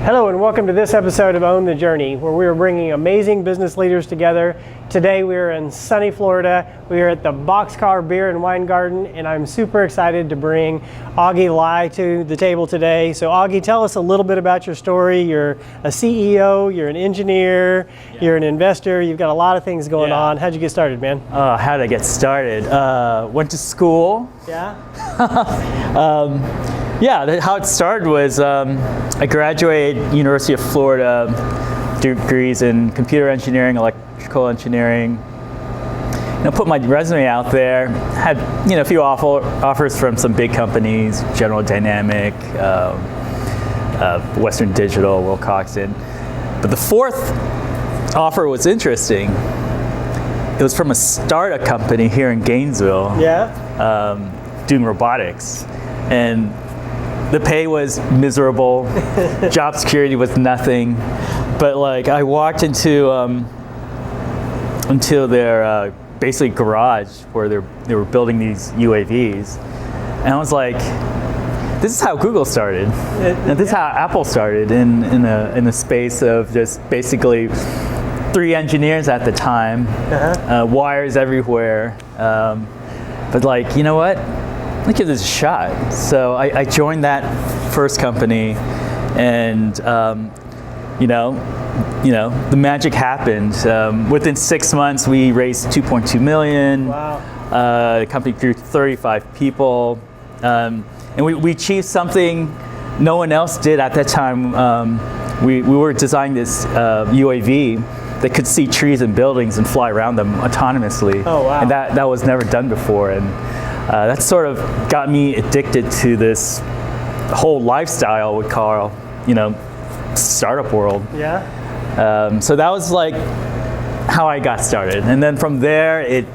Hello and welcome to this episode of Own the Journey, where we are bringing amazing business leaders together. Today we are in sunny Florida. We are at the Boxcar Beer and Wine Garden, and I'm super excited to bring Augi Lye to the table today. So Augi, tell us a little bit about your story. You're a CEO, you're an engineer, you're an investor, you've got a lot of things going on. How'd you get started, man? How did I get started? Went to school. Yeah? How it started was I graduated University of Florida, degrees in computer engineering, electrical engineering. Put my resume out there. Had a few offers from some big companies, General Dynamic, Western Digital, Wilcoxon. But the fourth offer was interesting. It was from a startup company here in Gainesville. Doing robotics, and the pay was miserable. Job security was nothing. But I walked into their basically garage where they were building these UAVs, and I was like, this is how Google started, and this is how Apple started in a space of just basically 3 engineers at the time, wires everywhere. But you know what? Let's give this a shot. So I joined that first company, and the magic happened. Within 6 months, we raised $2.2 million. Wow. The company grew to 35 people, and we achieved something no one else did at that time. We were designing this UAV that could see trees and buildings and fly around them autonomously. Oh, wow. And that was never done before. And that sort of got me addicted to this whole lifestyle we call, startup world. Yeah. So that was how I got started. And then from there, it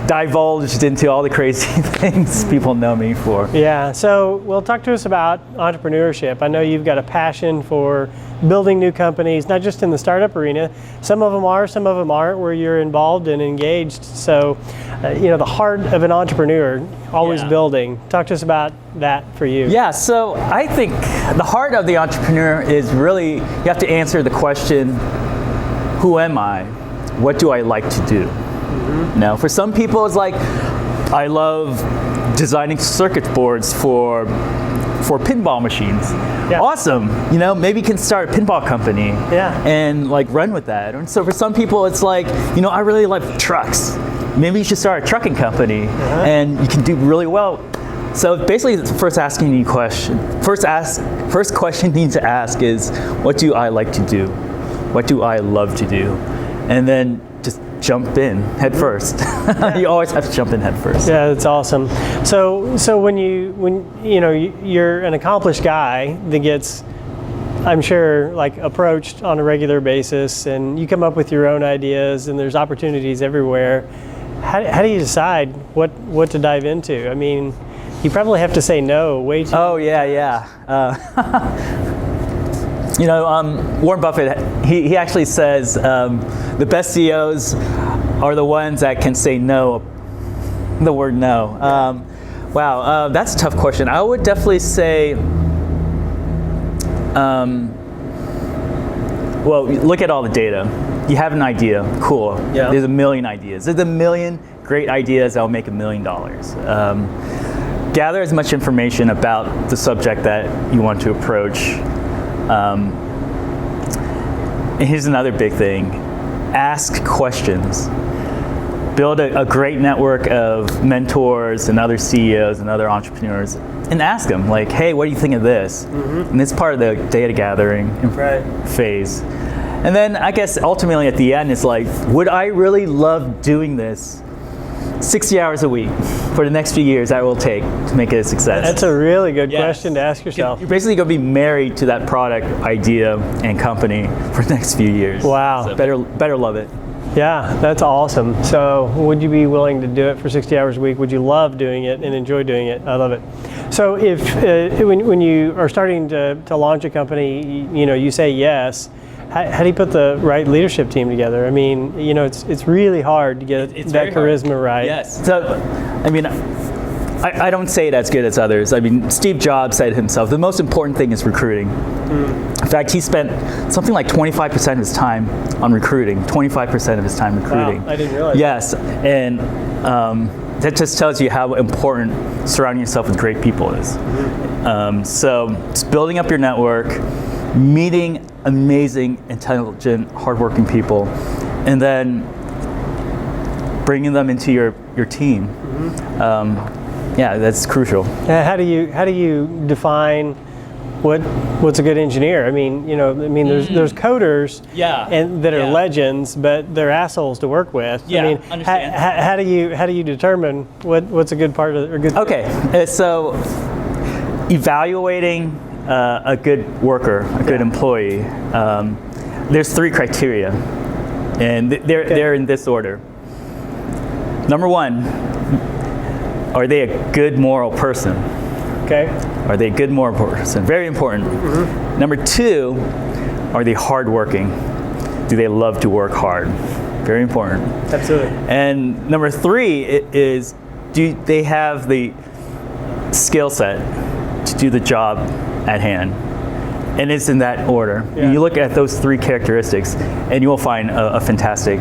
divulged into all the crazy things people know me for. Yeah, so talk to us about entrepreneurship. I know you've got a passion for building new companies, not just in the startup arena. Some of them are, some of them aren't, where you're involved and engaged. So, the heart of an entrepreneur, always building. Talk to us about that for you. Yeah, so I think the heart of the entrepreneur is really, you have to answer the question, who am I? What do I like to do? Now, for some people, it's I love designing circuit boards for pinball machines. Yeah. Awesome. Maybe you can start a pinball company. And run with that. And so for some people, it's I really like trucks. Maybe you should start a trucking company, and you can do really well. So basically, first question you need to ask is, what do I like to do? What do I love to do? And then just jump in head first. You always have to jump in head first. Yeah, that's awesome. So when you're an accomplished guy that gets, I'm sure, approached on a regular basis, and you come up with your own ideas, and there's opportunities everywhere. How do you decide what to dive into? I mean, you probably have to say no way too. Oh yeah. Warren Buffett, he actually says the best CEOs are the ones that can say no, the word no. Wow, that's a tough question. I would definitely say, well, look at all the data. You have an idea, cool. Yeah. There's a million ideas. There's a million great ideas that will make $1 million. Gather as much information about the subject that you want to approach. And here's another big thing. Ask questions. Build a great network of mentors and other CEOs and other entrepreneurs, and ask them, hey, what do you think of this? And it's part of the data gathering phase. And then I guess ultimately at the end, it's would I really love doing this 60 hours a week for the next few years that it will take to make it a success? That's a really good question to ask yourself. You're basically going to be married to that product, idea, and company for the next few years. Wow. So better love it. Yeah, that's awesome. So would you be willing to do it for 60 hours a week? Would you love doing it and enjoy doing it? I love it. So if when you are starting to launch a company, you say yes. How do you put the right leadership team together? I mean, it's really hard to get that charisma right. Yes. So, I mean, I don't say it as good as others. I mean, Steve Jobs said himself, the most important thing is recruiting. In fact, he spent something like 25% of his time on recruiting, 25% of his time recruiting. Wow, I didn't realize. Yes, and that just tells you how important surrounding yourself with great people is. So it's building up your network, meeting amazing, intelligent, hardworking people, and then bringing them into your team. Yeah, that's crucial. How do you define what's a good engineer? I mean, there's coders that are legends, but they're assholes to work with. Yeah, I mean, understand. how do you determine what's a good part of or good? Okay, so evaluating a good worker, a good employee, there's 3 criteria, and they're in this order. Number 1, are they a good moral person? Okay. Are they a good moral person? Very important. Number 2, are they hardworking? Do they love to work hard? Very important. Absolutely. And number 3 is, do they have the skill set to do the job at hand? And it's in that order. Yeah. You look at those 3 characteristics, and you will find a fantastic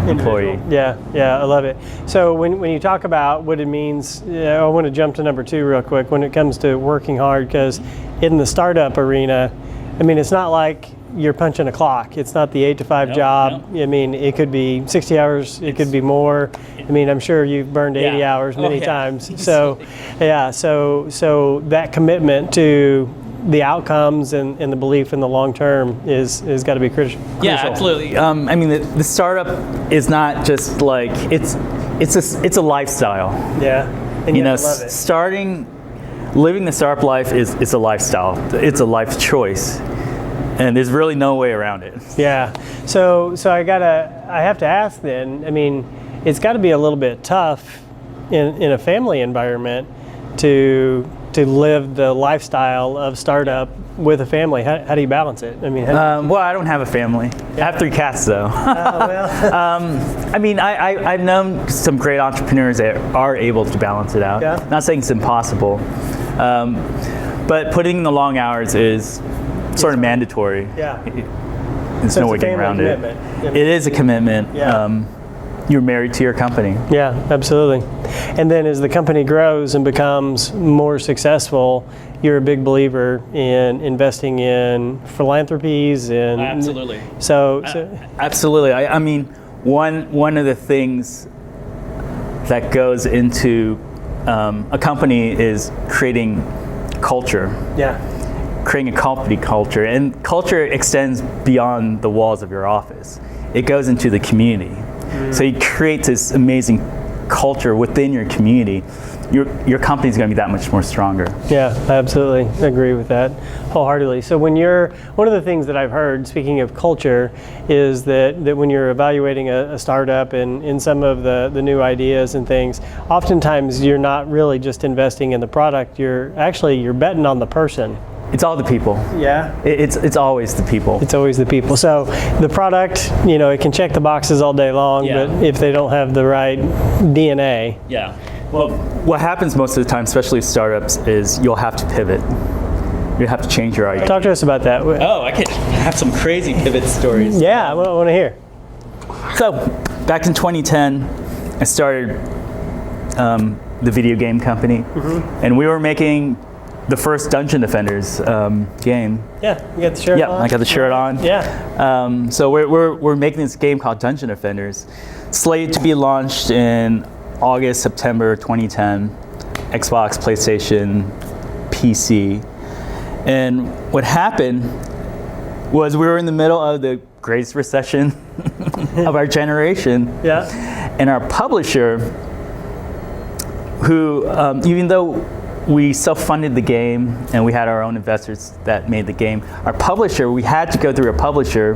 employee. Yeah, I love it. So when you talk about what it means, I want to jump to number 2 real quick when it comes to working hard, because in the startup arena, I mean, it's not like you're punching a clock. It's not the 8 to 5 job. No. I mean, it could be 60 hours. It could be more. I mean, I'm sure you've burned 80 hours many times. So, so that commitment to the outcomes and the belief in the long term is got to be crucial. Yeah, absolutely. I mean, the startup is not just like it's a lifestyle. Yeah, and you love it. Living the startup life is a lifestyle. It's a life choice, and there's really no way around it. Yeah. So I have to ask then. I mean, it's got to be a little bit tough in a family environment to live the lifestyle of startup with a family. How do you balance it? I mean, well, I don't have a family. I have 3 cats, though. I mean, I've known some great entrepreneurs that are able to balance it out. Yeah. Not saying it's impossible, but putting in the long hours is sort of mandatory. Yeah. There's no way getting around it. It is a commitment. Yeah. You're married to your company. Yeah, absolutely. And then as the company grows and becomes more successful, you're a big believer in investing in philanthropies and absolutely. Absolutely. I mean, one of the things that goes into a company is creating culture. Yeah. Creating a company culture, and culture extends beyond the walls of your office. It goes into the community. So you create this amazing culture within your community. Your company's going to be that much more stronger. Yeah, I absolutely agree with that wholeheartedly. So one of the things that I've heard, speaking of culture, is that when you're evaluating a startup and in some of the new ideas and things, oftentimes you're not really just investing in the product. You're betting on the person. It's all the people. Yeah. It's always the people. It's always the people. So the product, it can check the boxes all day long, but if they don't have the right DNA. Yeah. Well, what happens most of the time, especially with startups, is you'll have to pivot. You have to change your idea. Talk to us about that. Oh, I could have some crazy pivot stories. Yeah, I want to hear. So back in 2010, I started the video game company, and we were making the first Dungeon Defenders game. Yeah, you got the shirt on? Yeah, I got the shirt on. Yeah. So we're making this game called Dungeon Defenders, slated to be launched in August, September 2010, Xbox, PlayStation, PC. And what happened was we were in the middle of the greatest recession of our generation. Yeah. And our publisher, who, even though we self-funded the game and we had our own investors that made the game, our publisher, we had to go through a publisher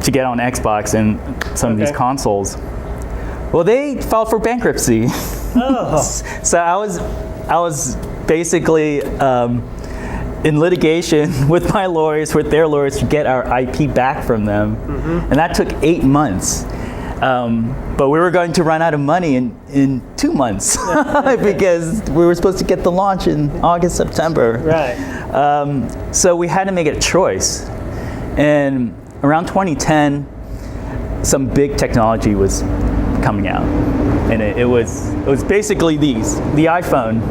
to get on Xbox and some of these consoles. Well, they filed for bankruptcy. Oh. So I was basically in litigation with my lawyers, with their lawyers, to get our IP back from them. And that took 8 months. But we were going to run out of money in 2 months because we were supposed to get the launch in August, September. Right. So we had to make a choice. And around 2010, some big technology was coming out. And it was basically the iPhone.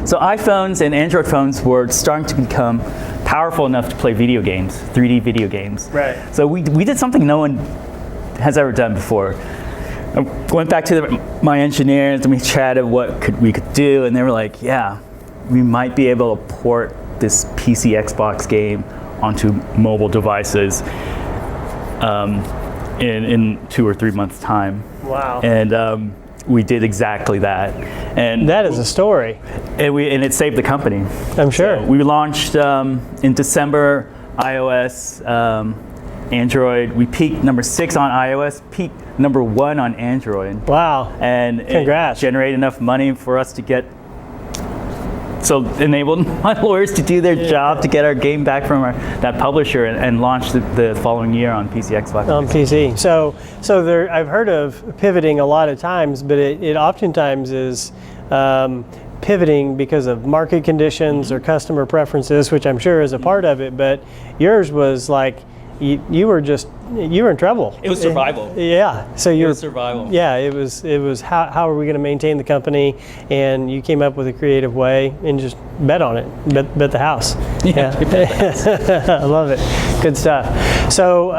So iPhones and Android phones were starting to become powerful enough to play video games, 3D video games. Right. So we did something no one has ever done before. I went back to my engineers and we chatted what we could do, and they were like, yeah, we might be able to port this PC Xbox game onto mobile devices in 2 or 3 months time. Wow. And we did exactly that. And that is a story. And it saved the company. I'm sure. So we launched in December, iOS, Android. We peaked number 6 on iOS, peaked number 1 on Android. Wow. And congrats. It generated enough money for us to get, so enabled my lawyers to do their job to get our game back from that publisher and launch the following year on PC, Xbox. On PC. So there, I've heard of pivoting a lot of times, but it oftentimes is pivoting because of market conditions or customer preferences, which I'm sure is a part of it, but yours was like, you were in trouble. It was survival. Yeah. So it was survival. Yeah. It was how are we going to maintain the company? And you came up with a creative way and just bet on it. Bet the house. Yeah. I love it. Good stuff. So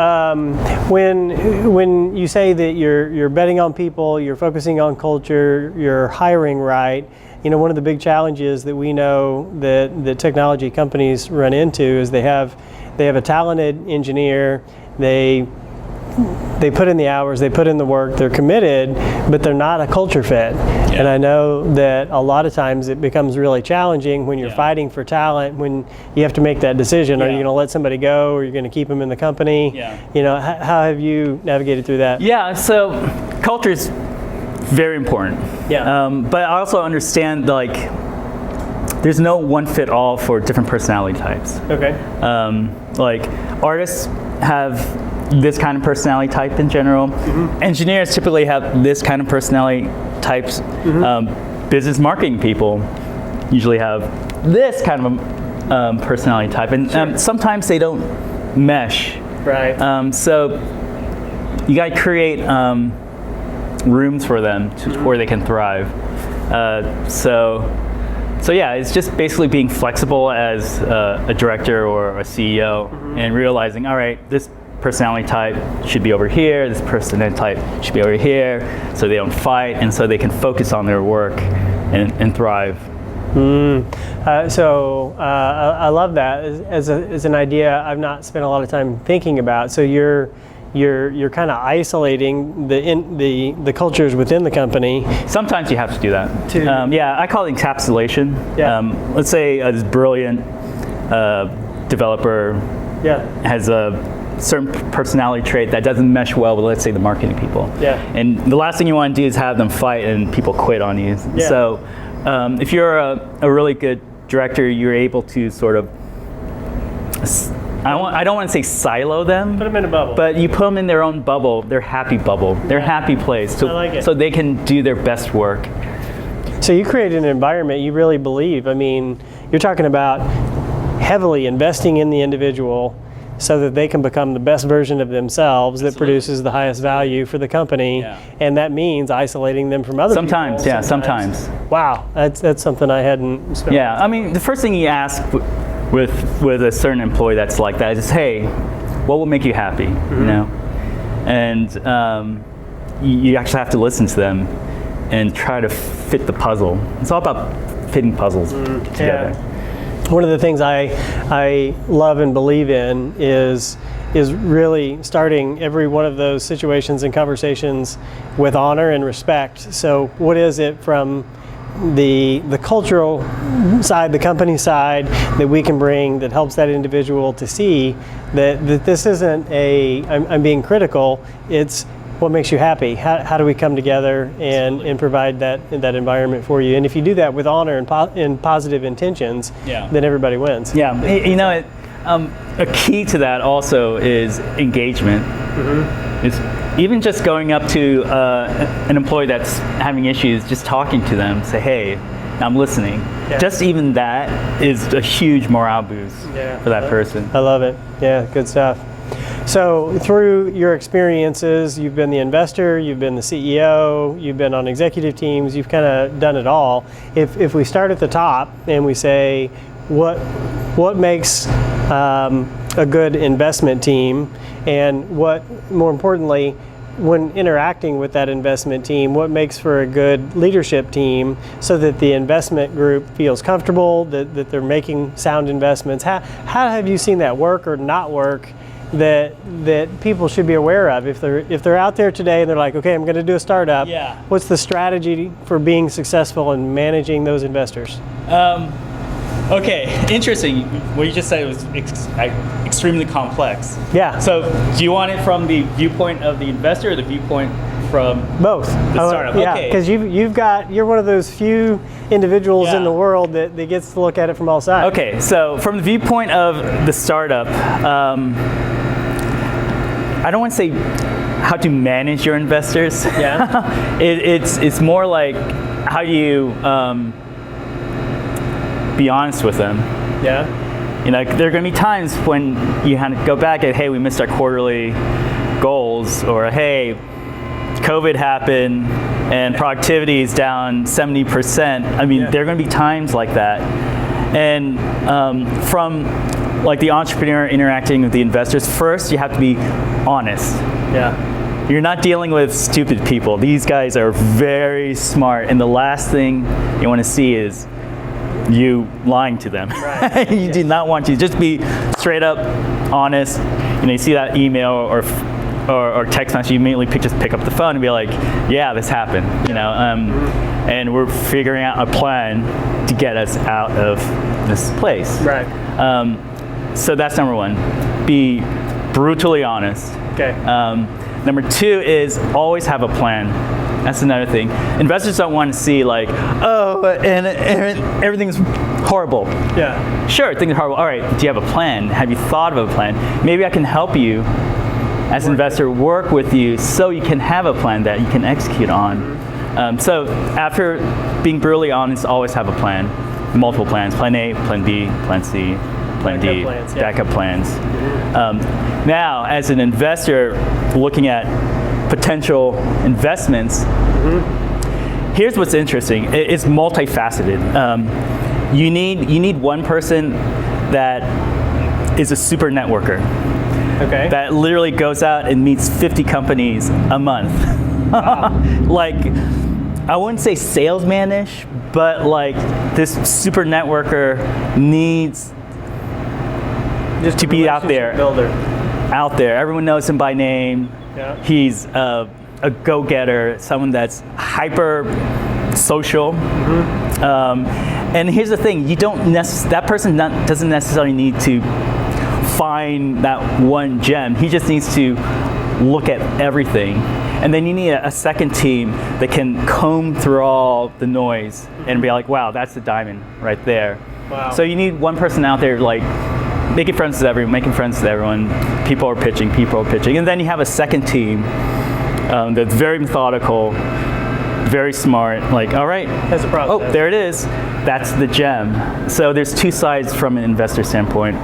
when you say that you're betting on people, you're focusing on culture, you're hiring right. One of the big challenges that we know that technology companies run into is they have a talented engineer, they put in the hours, they put in the work, they're committed, but they're not a culture fit. Yeah. And I know that a lot of times it becomes really challenging when you're fighting for talent, when you have to make that decision. Are you going to let somebody go, or are you going to keep them in the company? Yeah. How have you navigated through that? Yeah, so culture is very important. Yeah. But I also understand, like, there's no one fit all for different personality types. Okay. Like, artists have this kind of personality type in general. Mm-hmm. Engineers typically have this kind of personality types. Mm-hmm. Business marketing people usually have this kind of a personality type, and sometimes they don't mesh. Right. So you got to create rooms for them where they can thrive. So yeah, it's just basically being flexible as a director or a CEO, and realizing, all right, this personality type should be over here, this personality type should be over here, so they don't fight, and so they can focus on their work and thrive. So I love that as an idea I've not spent a lot of time thinking about. So you're kind of isolating the cultures within the company. Sometimes you have to do that. Yeah, I call it encapsulation. Yeah. Let's say this brilliant developer has a certain personality trait that doesn't mesh well with, let's say, the marketing people. Yeah. And the last thing you want to do is have them fight and people quit on you. Yeah. So if you're a really good director, you're able to sort of, I don't want to say silo them. Put them in a bubble. But you put them in their own bubble, their happy bubble, their happy place, I like it. so they can do their best work. So you create an environment you really believe. I mean, you're talking about heavily investing in the individual so that they can become the best version of themselves that produces the highest value for the company. Yeah. And that means isolating them from other people. Sometimes. Wow, that's something I hadn't spent. Yeah, I mean, the first thing you ask with a certain employee that's like that is, hey, what will make you happy? You know, and you actually have to listen to them and try to fit the puzzle. It's all about fitting puzzles together. Yeah. One of the things I love and believe in is really starting every one of those situations and conversations with honor and respect. So what is it from the cultural side, the company side, that we can bring that helps that individual to see that this isn't I'm being critical, it's what makes you happy? How do we come together and provide that environment for you? And if you do that with honor and positive intentions, then everybody wins. Yeah, you know, a key to that also is engagement. is even just going up to an employee that's having issues, just talking to them, say, hey, I'm listening. Yeah. Just even that is a huge morale boost for that person. I love it. Yeah, good stuff. So through your experiences, you've been the investor, you've been the CEO, you've been on executive teams, you've kind of done it all. If we start at the top and we say, what makes a good investment team, and what, more importantly, when interacting with that investment team, what makes for a good leadership team so that the investment group feels comfortable, that they're making sound investments? How have you seen that work or not work that people should be aware of if they're out there today and they're like, okay, I'm going to do a startup. Yeah. What's the strategy for being successful in managing those investors? Okay, interesting. What you just said was extremely complex. Yeah. So do you want it from the viewpoint of the investor or the viewpoint from both? The startup? Yeah, okay. because you're one of those few individuals in the world that gets to look at it from all sides. Okay, so from the viewpoint of the startup, I don't want to say how to manage your investors. Yeah. It's more like how do you be honest with them. Yeah. You know, there are going to be times when you have to go back and, hey, we missed our quarterly goals, or hey, COVID happened and productivity is down 70%. I mean, there are going to be times like that. And from like the entrepreneur interacting with the investors, first you have to be honest. Yeah. You're not dealing with stupid people. These guys are very smart, and the last thing you want to see is you lying to them. Right. You do not want to. Just be straight up honest. You know, you see that email or text message, you immediately just pick up the phone and be like, yeah, this happened. You know, and we're figuring out a plan to get us out of this place. Right. So that's number one. Be brutally honest. Okay. Number two is always have a plan. That's another thing. Investors don't want to see like, oh, and everything's horrible. Yeah. Sure, things are horrible. All right, do you have a plan? Have you thought of a plan? Maybe I can help you as an investor, work with you so you can have a plan that you can execute on. So after being brutally honest, always have a plan. Multiple plans, plan A, plan B, plan C, plan D, backup plans. Now, as an investor looking at potential investments, here's what's interesting. It's multifaceted. You need one person that is a super networker. Okay. That literally goes out and meets 50 companies a month. Wow. Like, I wouldn't say salesman-ish, but like this super networker needs just to be out there. Builder. Out there. Everyone knows him by name. Yeah. He's a go-getter, someone that's hyper social. And here's the thing: that person doesn't necessarily need to find that one gem. He just needs to look at everything. And then you need a second team that can comb through all the noise and be like, wow, that's the diamond right there. Wow. So you need one person out there like making friends with everyone. People are pitching. And then you have a second team that's very methodical, very smart. Like, all right, that's a process. Oh, there it is. That's the gem. So there's two sides from an investor standpoint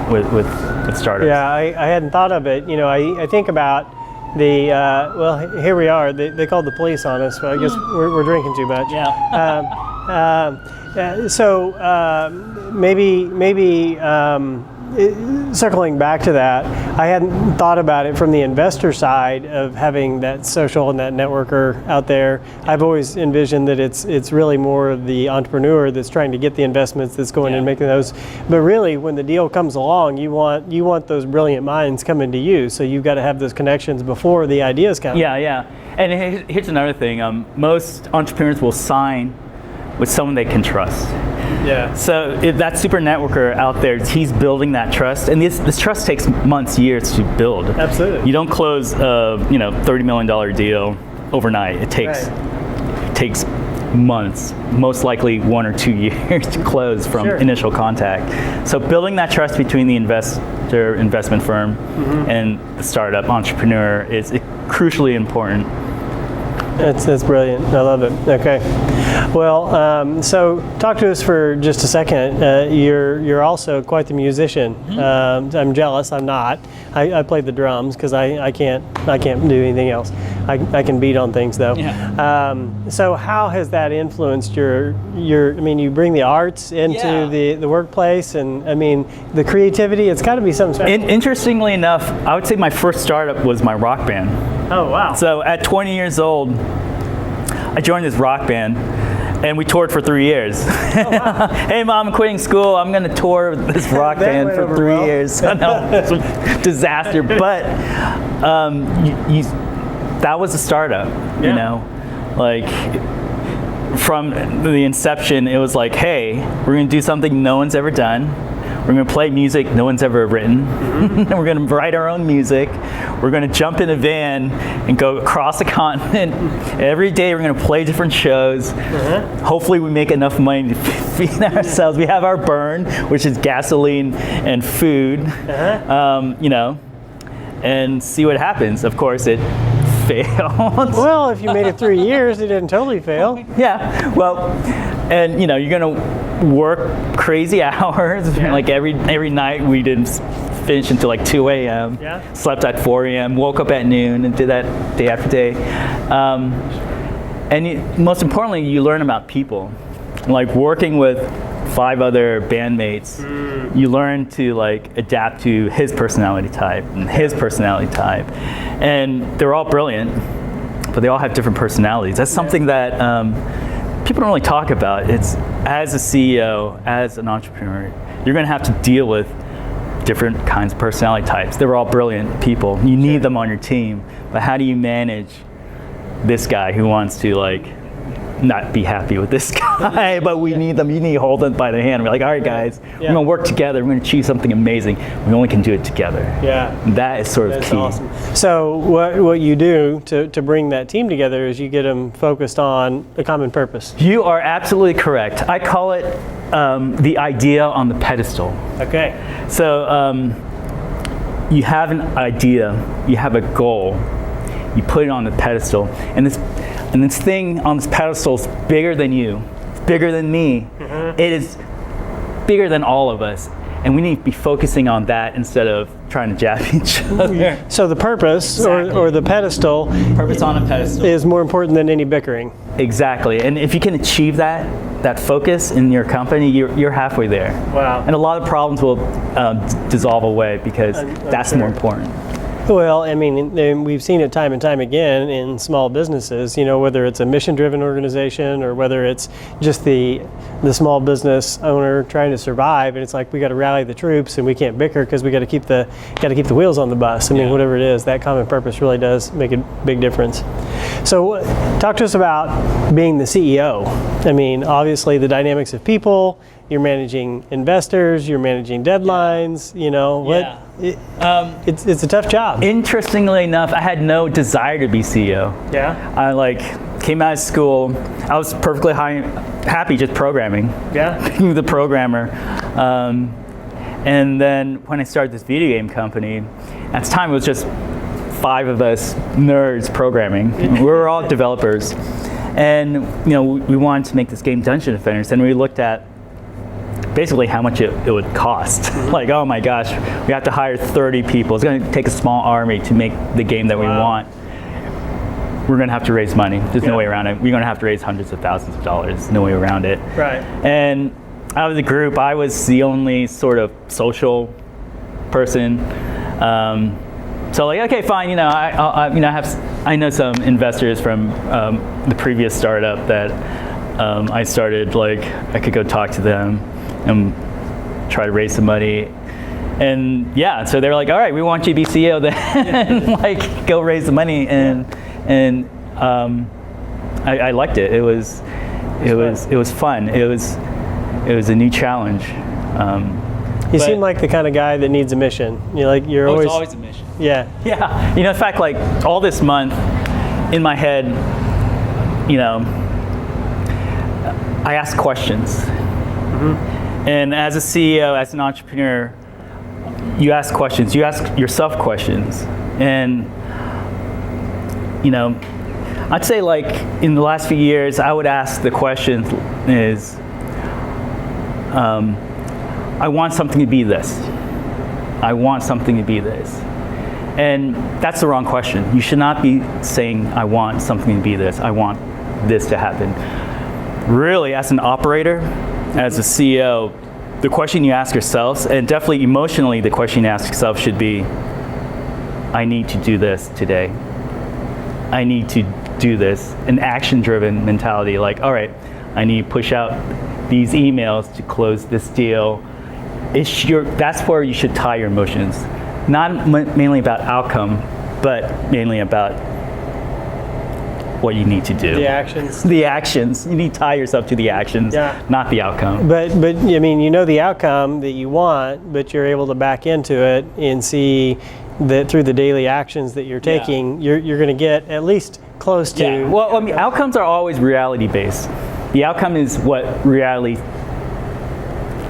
with startups. Yeah, I hadn't thought of it. You know, I think about the, well, here we are. They called the police on us, but I guess we're drinking too much. Yeah. So maybe circling back to that, I hadn't thought about it from the investor side of having that social and that networker out there. I've always envisioned that it's really more of the entrepreneur that's trying to get the investments, that's going and making those. But really, when the deal comes along, you want those brilliant minds coming to you. So you've got to have those connections before the ideas come. Yeah. And here's another thing. Most entrepreneurs will sign with someone they can trust. Yeah. So if that super networker out there, he's building that trust, and this trust takes months, years to build. Absolutely. You don't close a $30 million deal overnight. It takes months, most likely 1 or 2 years to close from initial contact. So building that trust between the investment firm and the startup entrepreneur is crucially important. That's brilliant. I love it. Okay. Well, so talk to us for just a second. You're also quite the musician. I'm jealous. I'm not. I play the drums because I can't do anything else. I can beat on things though. Yeah. So how has that influenced your? I mean, you bring the arts into the workplace, and I mean the creativity. It's got to be something special. Interestingly enough, I would say my first startup was my rock band. Oh wow. So at 20 years old, I joined this rock band, and we toured for 3 years. Oh, wow. Hey mom, I'm quitting school. I'm going to tour with this rock band for 3 years. No, it's a disaster. But that was a startup, you know? Like, from the inception, it was like, hey, we're going to do something no one's ever done. We're going to play music no one's ever written. We're going to write our own music. We're going to jump in a van and go across the continent. Every day we're going to play different shows. Hopefully we make enough money to feed ourselves. We have our burn, which is gasoline and food, you know, and see what happens. Of course, it failed. Well, if you made it 3 years, it didn't totally fail. Yeah, well, and you know, you're gonna work crazy hours. Like every night we didn't finish until like 2 a.m. Slept at 4 a.m. Woke up at noon and did that day after day. And most importantly, you learn about people. Like working with 5 other bandmates, you learn to like adapt to his personality type and his personality type, and they're all brilliant, but they all have different personalities. That's something that people don't really talk about. It's as a CEO, as an entrepreneur, you're going to have to deal with different kinds of personality types. They're all brilliant people. You need them on your team, but how do you manage this guy who wants to like not be happy with this guy, but we need them. You need to hold them by the hand. We're like, all right, guys, we're going to work together. We're going to achieve something amazing. We only can do it together. Yeah. That is sort of key. Awesome. So what you do to bring that team together is you get them focused on a common purpose. You are absolutely correct. I call it the idea on the pedestal. Okay. So you have an idea, you have a goal, you put it on the pedestal, and this thing on this pedestal is bigger than you. It's bigger than me. It is bigger than all of us. And we need to be focusing on that instead of trying to jab each other. So the purpose or the pedestal, purpose on a pedestal, is more important than any bickering. Exactly. And if you can achieve that focus in your company, you're halfway there. Wow. And a lot of problems will dissolve away because that's more important. Well, I mean, we've seen it time and time again in small businesses, you know, whether it's a mission-driven organization or whether it's just the small business owner trying to survive, and it's like we got to rally the troops and we can't bicker because we got to keep the wheels on the bus. I mean, whatever it is, that common purpose really does make a big difference. So, talk to us about being the CEO. I mean, obviously the dynamics of people. You're managing investors. You're managing deadlines. You know, it's a tough job. Interestingly enough, I had no desire to be CEO. Yeah. I came out of school. I was perfectly happy just programming. Yeah. Being the programmer. And then when I started this video game company, at the time it was just 5 of us nerds programming. We were all developers, and you know we wanted to make this game Dungeon Defenders, and we looked at basically how much it would cost. Like, oh my gosh, we have to hire 30 people. It's going to take a small army to make the game that we want. We're going to have to raise money. There's no way around it. We're going to have to raise hundreds of thousands of dollars. No way around it. Right. And out of the group, I was the only sort of social person. So like, okay, fine. You know, I know some investors from the previous startup that I started. Like, I could go talk to them and try to raise some money. And yeah, so they're like, all right, we want you to be CEO then. Like, go raise the money. And I liked it. It was fun. It was a new challenge. You seem like the kind of guy that needs a mission. You're it's always a mission. Yeah. Yeah. You know, in fact, like all this month in my head, you know, I ask questions. And as a CEO, as an entrepreneur, you ask questions. You ask yourself questions. And, you know, I'd say like in the last few years, I would ask the question is, I want something to be this. I want something to be this. And that's the wrong question. You should not be saying, I want something to be this. I want this to happen. Really, as an operator, as a CEO, the question you ask yourselves, and definitely emotionally, the question you ask yourself should be, I need to do this today. I need to do this. An action-driven mentality, like, all right, I need to push out these emails to close this deal. That's where you should tie your emotions. Not mainly about outcome, but mainly about what you need to do. The actions. The actions. You need to tie yourself to the actions, not the outcome. But I mean, you know the outcome that you want, but you're able to back into it and see that through the daily actions that you're taking, you're going to get at least close to. Yeah. Well, I mean, outcomes are always reality-based. The outcome is what reality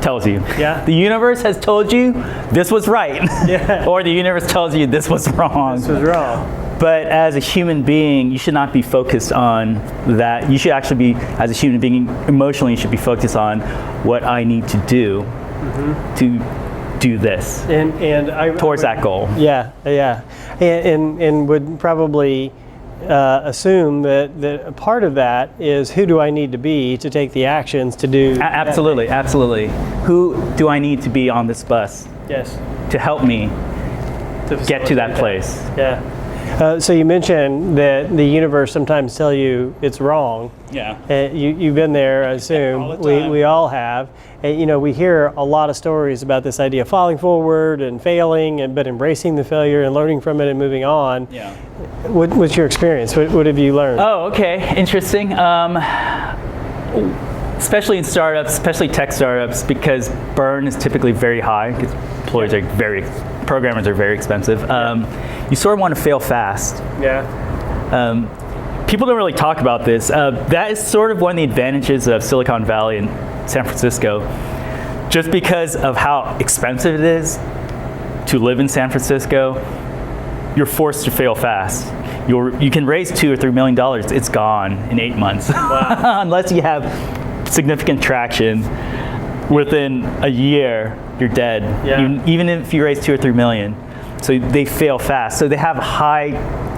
tells you. Yeah. The universe has told you this was right. Yeah. Or the universe tells you this was wrong. This was wrong. But as a human being, you should not be focused on that. You should actually be, as a human being, emotionally, you should be focused on what I need to do to do this. And towards that goal. Yeah, yeah. And would probably assume that a part of that is who do I need to be to take the actions to do. Absolutely, absolutely. Who do I need to be on this bus? Yes. To help me get to that place. Yeah. So you mentioned that the universe sometimes tell you it's wrong. Yeah. You've been there, I assume. All the time. We all have. And, you know, we hear a lot of stories about this idea of falling forward and failing, but embracing the failure and learning from it and moving on. Yeah. What's your experience? What have you learned? Oh, okay. Interesting. Especially in startups, especially tech startups, because burn is typically very high. Because programmers are very expensive. You sort of want to fail fast. Yeah. People don't really talk about this. That is sort of one of the advantages of Silicon Valley and San Francisco. Just because of how expensive it is to live in San Francisco, you're forced to fail fast. You can raise $2 or $3 million. It's gone in 8 months. Wow. Unless you have significant traction, within a year, you're dead. Yeah. Even if you raise 2 or 3 million. So they fail fast. So they have high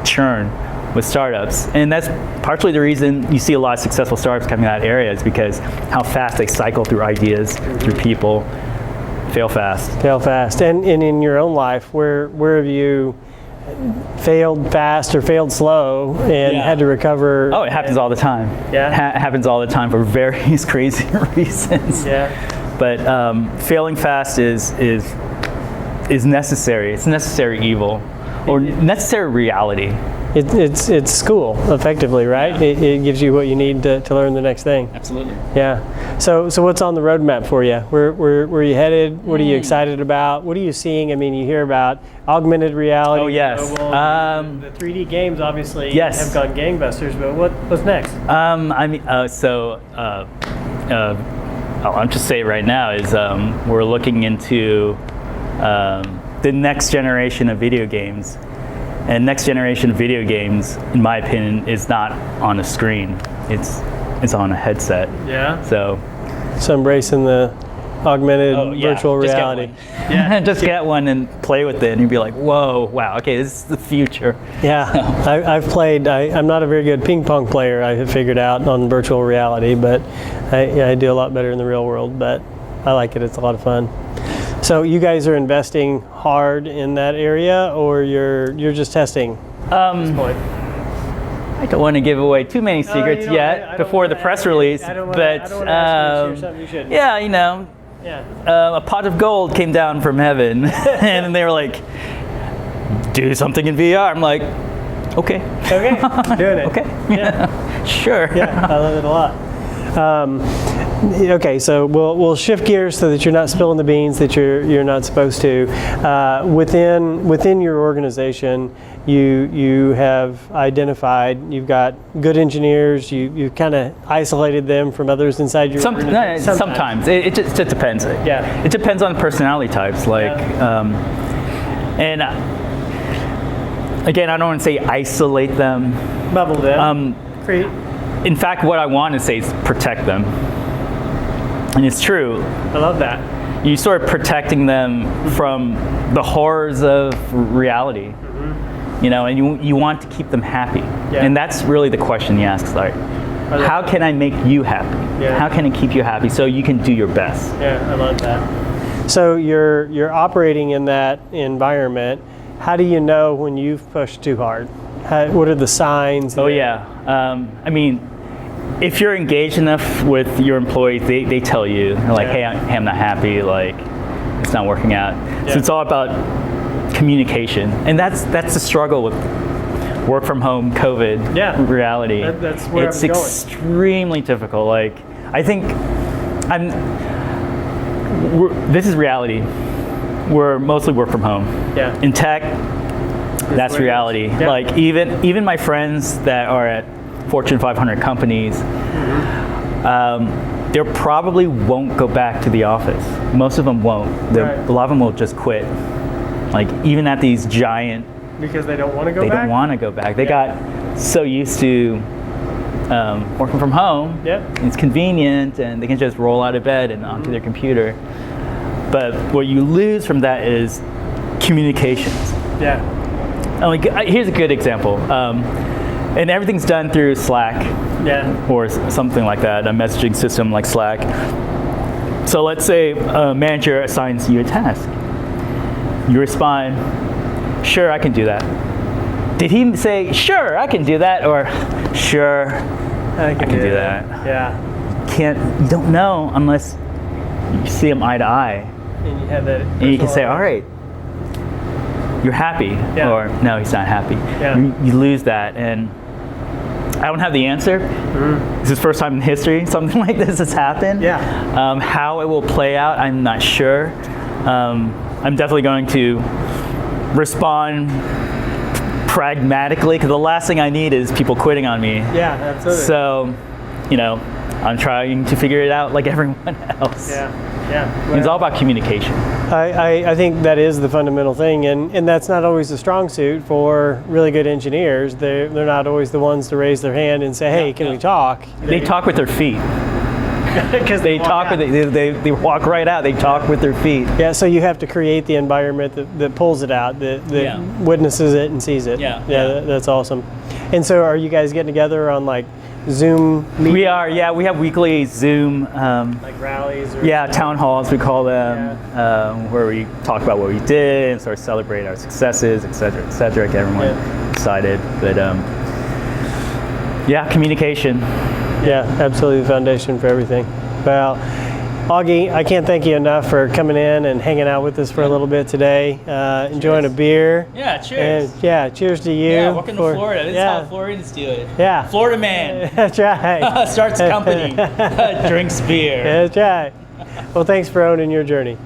churn with startups. And that's partially the reason you see a lot of successful startups coming out of areas, because how fast they cycle through ideas, through people, fail fast. Fail fast. And in your own life, where have you failed fast or failed slow and had to recover? Oh, it happens all the time. Yeah. Happens all the time for various crazy reasons. Yeah. But failing fast is necessary. It's necessary evil, or necessary reality. It's school, effectively, right? Yeah. It gives you what you need to learn the next thing. Absolutely. Yeah. So what's on the roadmap for you? Where are you headed? What are you excited about? What are you seeing? I mean, you hear about augmented reality. Oh, yes. The 3D games obviously have gone gangbusters, but what's next? I'll just say it right now is we're looking into the next generation of video games. And next generation of video games, in my opinion, is not on a screen. It's on a headset. Yeah. So embracing the augmented virtual reality. Yeah, just get one and play with it, and you'd be like, whoa, wow, okay, this is the future. Yeah, I've played. I'm not a very good ping pong player, I have figured out, on virtual reality, but I do a lot better in the real world. But I like it. It's a lot of fun. So you guys are investing hard in that area, or you're just testing at this point? I don't want to give away too many secrets yet before the press release, but yeah, you know, a pot of gold came down from heaven, and they were like, "Do something in VR." I'm like, "Okay, doing it." Okay, yeah, sure. Yeah, I love it a lot. Okay, so we'll shift gears so that you're not spilling the beans that you're not supposed to. Within your organization, you have identified, you've got good engineers. You kind of isolated them from others inside your organization. Sometimes it just depends. Yeah, it depends on personality types. Like, and again, I don't want to say isolate them. Bubble them. In fact, what I want to say is protect them. And it's true. I love that. You start protecting them from the horrors of reality, you know, and you want to keep them happy. Yeah. And that's really the question you ask, like, how can I make you happy? Yeah. How can I keep you happy so you can do your best? Yeah, I love that. So you're operating in that environment. How do you know when you've pushed too hard? What are the signs? Oh, yeah. I mean, if you're engaged enough with your employees, they tell you, they're like, hey, I'm not happy, like, it's not working out. Yeah. So it's all about communication. And that's the struggle with work from home, COVID reality. That's where it's extremely difficult. Like, I think this is reality. We're mostly work from home. Yeah. In tech, that's reality. Yeah. Like even my friends that are at Fortune 500 companies, they probably won't go back to the office. Most of them won't. A lot of them will just quit. Like even at these giant. Because they don't want to go back? They don't want to go back. They got so used to working from home. Yep. It's convenient and they can just roll out of bed and onto their computer. But what you lose from that is communications. Yeah. Like, here's a good example. And everything's done through Slack or something like that, a messaging system like Slack. So let's say a manager assigns you a task. You respond, sure, I can do that. Did he say, sure, I can do that, or sure, I can do that? Yeah. You don't know unless you see them eye to eye. And you have that. And you can say, all right, you're happy, or no, he's not happy. Yeah. You lose that, and I don't have the answer. This is the first time in history something like this has happened. Yeah. How it will play out, I'm not sure. I'm definitely going to respond pragmatically, because the last thing I need is people quitting on me. Yeah, absolutely. So, you know, I'm trying to figure it out like everyone else. Yeah. Well, it's all about communication. I think that is the fundamental thing, and that's not always a strong suit for really good engineers. They're not always the ones to raise their hand and say, hey, can we talk? They talk with their feet. Because they walk right out. They talk with their feet. Yeah, so you have to create the environment that pulls it out, that witnesses it and sees it. Yeah, that's awesome. And so are you guys getting together on like Zoom meetings? We are, we have weekly Zoom like rallies or town halls we call them, where we talk about what we did and sort of celebrate our successes, et cetera, get everyone excited. But communication. Yeah, absolutely the foundation for everything. Well, Augie, I can't thank you enough for coming in and hanging out with us for a little bit today, enjoying a beer. Yeah, cheers. And, cheers to you. Yeah, welcome to Florida. This is how Floridians do it. Yeah. Florida man. That's right. Starts a company, drinks beer. That's right. Well, thanks for owning your journey.